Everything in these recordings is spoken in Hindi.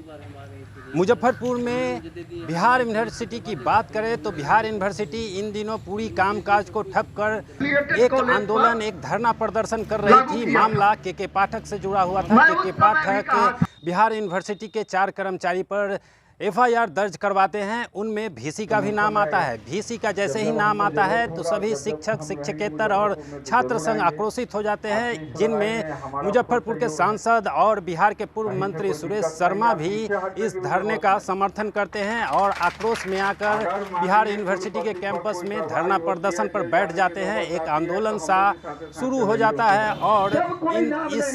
मुजफ्फरपुर में बिहार यूनिवर्सिटी की बात करें तो बिहार यूनिवर्सिटी इन दिनों पूरी कामकाज को ठप कर एक आंदोलन, एक धरना प्रदर्शन कर रही थी। मामला के पाठक से जुड़ा हुआ था। के पाठक बिहार यूनिवर्सिटी के 4 कर्मचारी पर एफआईआर दर्ज करवाते हैं। उनमें भीसी का भी नाम आता है। भीसी का जैसे ही नाम आता है तो सभी शिक्षक, शिक्षकेतर और छात्र संघ आक्रोशित हो जाते हैं, जिनमें मुजफ्फरपुर के सांसद और बिहार के पूर्व मंत्री सुरेश शर्मा भी इस धरने का समर्थन करते हैं और आक्रोश में आकर बिहार यूनिवर्सिटी के कैंपस में धरना प्रदर्शन पर बैठ जाते हैं। एक आंदोलन सा शुरू हो जाता है और इस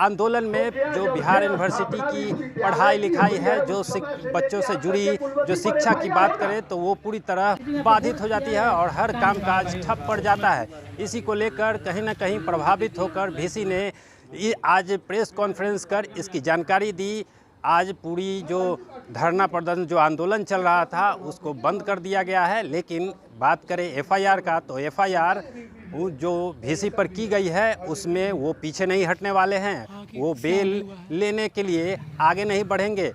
आंदोलन में जो बिहार यूनिवर्सिटी की पढ़ाई लिखाई है, जो बच्चों से जुड़ी जो शिक्षा की बात करें तो वो पूरी तरह बाधित हो जाती है और हर कामकाज ठप पड़ जाता है। इसी को लेकर कहीं ना कहीं प्रभावित होकर भीसी ने आज प्रेस कॉन्फ्रेंस कर इसकी जानकारी दी। आज पूरी जो धरना प्रदर्शन, जो आंदोलन चल रहा था, उसको बंद कर दिया गया है। लेकिन बात करें एफआईआर का तो एफआईआर जो भीसी पर की गई है उसमें वो पीछे नहीं हटने वाले हैं। वो बेल लेने के लिए आगे नहीं बढ़ेंगे।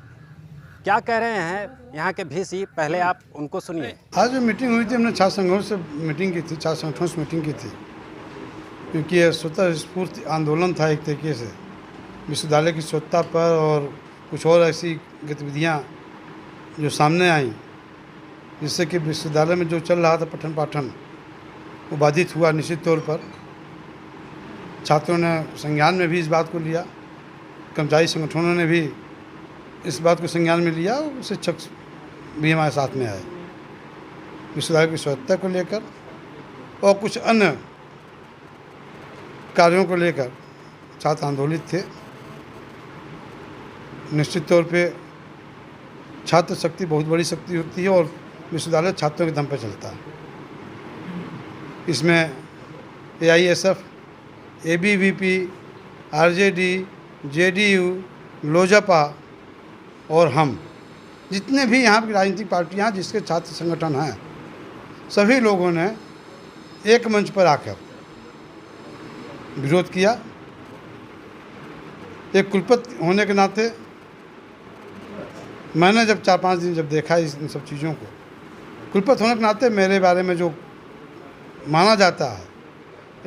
क्या कह रहे हैं यहाँ के भीसी, पहले आप उनको सुनिए। आज जो मीटिंग हुई थी, हमने छात्र संगठनों से मीटिंग की थी, छात्र संगठनों से मीटिंग की थी, क्योंकि यह स्वतः स्फूर्त आंदोलन था एक तरीके से विश्वविद्यालय की स्वच्छता पर, और कुछ और ऐसी गतिविधियाँ जो सामने आई जिससे कि विश्वविद्यालय में जो चल रहा था पठन पाठन वो बाधित हुआ। निश्चित तौर पर छात्रों ने संज्ञान में भी इस बात को लिया, कर्मचारी संगठनों ने भी इस बात को संज्ञान में लिया, शिक्षक भी हमारे साथ में आए। विश्वविद्यालय की स्वच्छता को लेकर और कुछ अन्य कार्यों को लेकर छात्र आंदोलित थे। निश्चित तौर पे छात्र शक्ति बहुत बड़ी शक्ति होती है और विश्वविद्यालय छात्रों के दम पर चलता है। इसमें AISF, ABVP, RJD, JDU, Lojpa और हम, जितने भी यहाँ की राजनीतिक पार्टियाँ जिसके छात्र संगठन हैं, सभी लोगों ने एक मंच पर आकर विरोध किया। एक कुलपति होने के नाते मैंने जब 4-5 दिन जब देखा इन सब चीज़ों को, कुलपति होने के नाते मेरे बारे में जो माना जाता है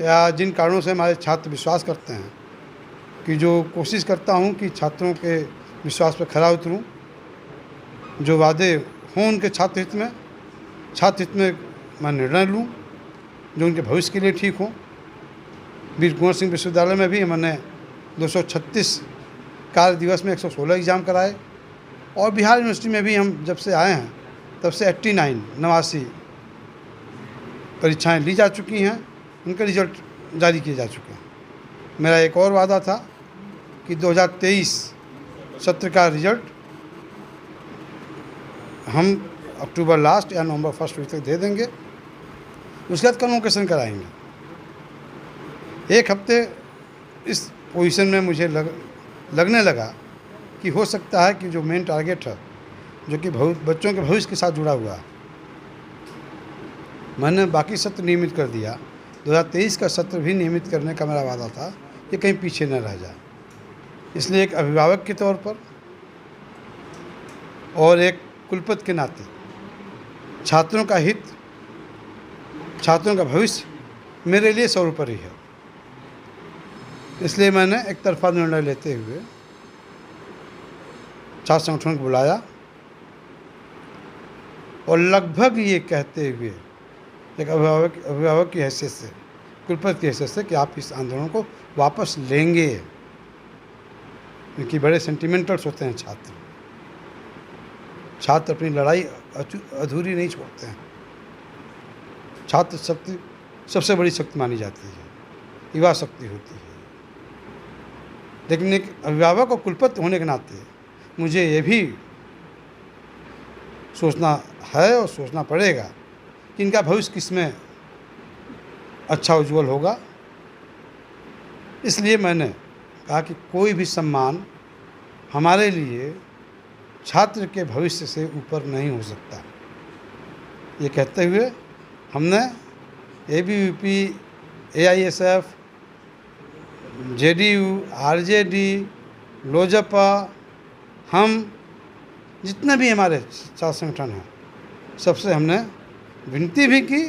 या जिन कारणों से हमारे छात्र विश्वास करते हैं, कि जो कोशिश करता हूँ कि छात्रों के विश्वास पर खरा उतरूं, जो वादे हों उनके छात्र हित में मैं निर्णय लूं जो उनके भविष्य के लिए ठीक हो। वीर कुंवर सिंह विश्वविद्यालय में भी मैंने 236 कार्य दिवस में 116 एग्ज़ाम कराए और बिहार यूनिवर्सिटी में भी हम जब से आए हैं तब से 89 परीक्षाएं ली जा चुकी हैं, उनके रिजल्ट जारी किए जा चुके हैं। मेरा एक और वादा था कि 2023 सत्र का रिजल्ट हम अक्टूबर लास्ट या नवंबर फर्स्ट वीक तक दे देंगे। उसके बाद कन्वोकेशन कराएंगे। एक हफ्ते इस पोजीशन में मुझे लगने लगा कि हो सकता है कि जो मेन टारगेट है, जो कि बच्चों के भविष्य के साथ जुड़ा हुआ है, मैंने बाकी सत्र नियमित कर दिया। 2023 का सत्र भी नियमित करने का मेरा वादा था कि कहीं पीछे न रह जाए। इसलिए एक अभिभावक के तौर पर और एक कुलपति के नाते छात्रों का हित, छात्रों का भविष्य मेरे लिए सर्वोपरि है। इसलिए मैंने एक तरफा निर्णय लेते हुए छात्र संगठन को बुलाया और लगभग ये कहते हुए एक अभिभावक की हैसियत से, कुलपति की हैसियत से, कि आप इस आंदोलन को वापस लेंगे, क्योंकि बड़े सेंटिमेंटल्स होते हैं छात्र। छात्र अपनी लड़ाई अधूरी नहीं छोड़ते हैं। छात्र शक्ति सबसे बड़ी शक्ति मानी जाती है, युवा शक्ति होती है। लेकिन एक अभिभावक और कुलपति होने के नाते मुझे ये भी सोचना है और सोचना पड़ेगा कि इनका भविष्य किसमें अच्छा उज्जवल होगा। इसलिए मैंने कहा कि कोई भी सम्मान हमारे लिए छात्र के भविष्य से ऊपर नहीं हो सकता। ये कहते हुए हमने ABVP, AISF, JDU, RJD, Lojpa, HAM जितने भी हमारे छात्र संगठन हैं सबसे हमने विनती भी की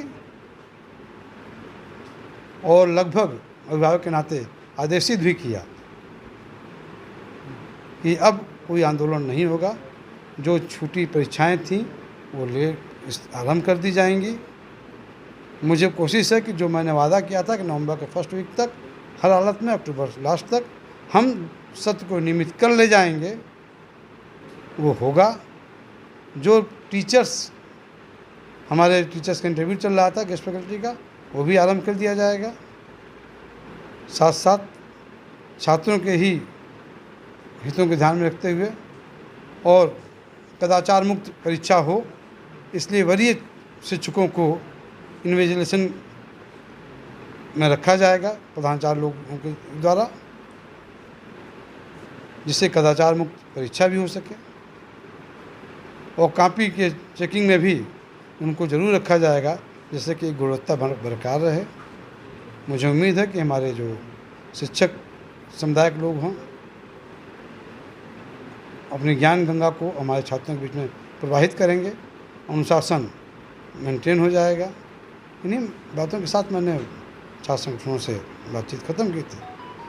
और लगभग अभिभावक के नाते आदेशित भी किया कि अब कोई आंदोलन नहीं होगा। जो छूटी परीक्षाएं थीं वो आरंभ कर दी जाएंगी। मुझे कोशिश है कि जो मैंने वादा किया था कि नवंबर के फर्स्ट वीक तक हर हालत में अक्टूबर लास्ट तक हम सत्र को नियमित कर ले जाएंगे, वो होगा। जो टीचर्स हमारे टीचर्स का इंटरव्यू चल रहा था गेस्ट फैकल्टी का, वो भी आरंभ कर दिया जाएगा। साथ साथ छात्रों के ही हितों को ध्यान में रखते हुए और कदाचार मुक्त परीक्षा हो, इसलिए वरीय शिक्षकों को इन्विजिलेशन में रखा जाएगा प्रधानाचार्य लोगों के द्वारा, जिससे कदाचार मुक्त परीक्षा भी हो सके। और कॉपी के चेकिंग में भी उनको ज़रूर रखा जाएगा, जिससे कि गुणवत्ता बरकरार रहे। मुझे उम्मीद है कि हमारे जो शिक्षक समुदाय के लोग हों अपनी ज्ञान गंगा को हमारे छात्रों के बीच में प्रवाहित करेंगे, अनुशासन मेंटेन हो जाएगा। इन्हीं बातों के साथ मैंने छात्र संगठनों से बातचीत ख़त्म की थी।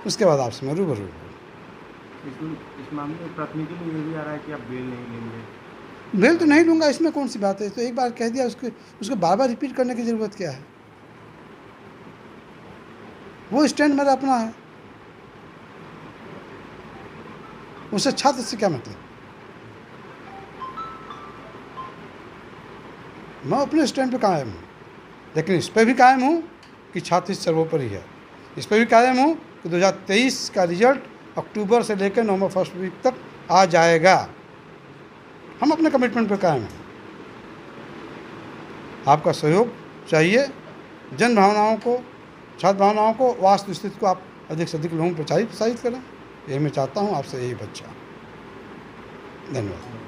उसके बाद आपसे मैं रूबरू हूँ। इस मामले में प्राथमिकी में ये भी आ रहा है कि आप बेल नहीं लेंगे। बेल तो नहीं लूँगा, इसमें कौन सी बात है। तो एक बार कह दिया, उसको बार बार रिपीट करने की ज़रूरत क्या है। वो स्टैंड मेरा अपना है, उससे छात्र से क्या मतलब। मैं अपने स्टैंड पे कायम हूँ, लेकिन इस पर भी कायम हूँ कि छात्र सर्वोपरि है। इस पर भी कायम हूँ कि 2023 का रिजल्ट अक्टूबर से लेकर नवंबर फर्स्ट वीक तक आ जाएगा। हम अपने कमिटमेंट पर कायम हैं। आपका सहयोग चाहिए। जन भावनाओं को, छात्र भावनाओं को, वास्तु स्थिति को आप अधिक से अधिक लोगों पर प्रचारित करें। यही मैं चाहता हूँ आपसे, यही बच्चा। धन्यवाद।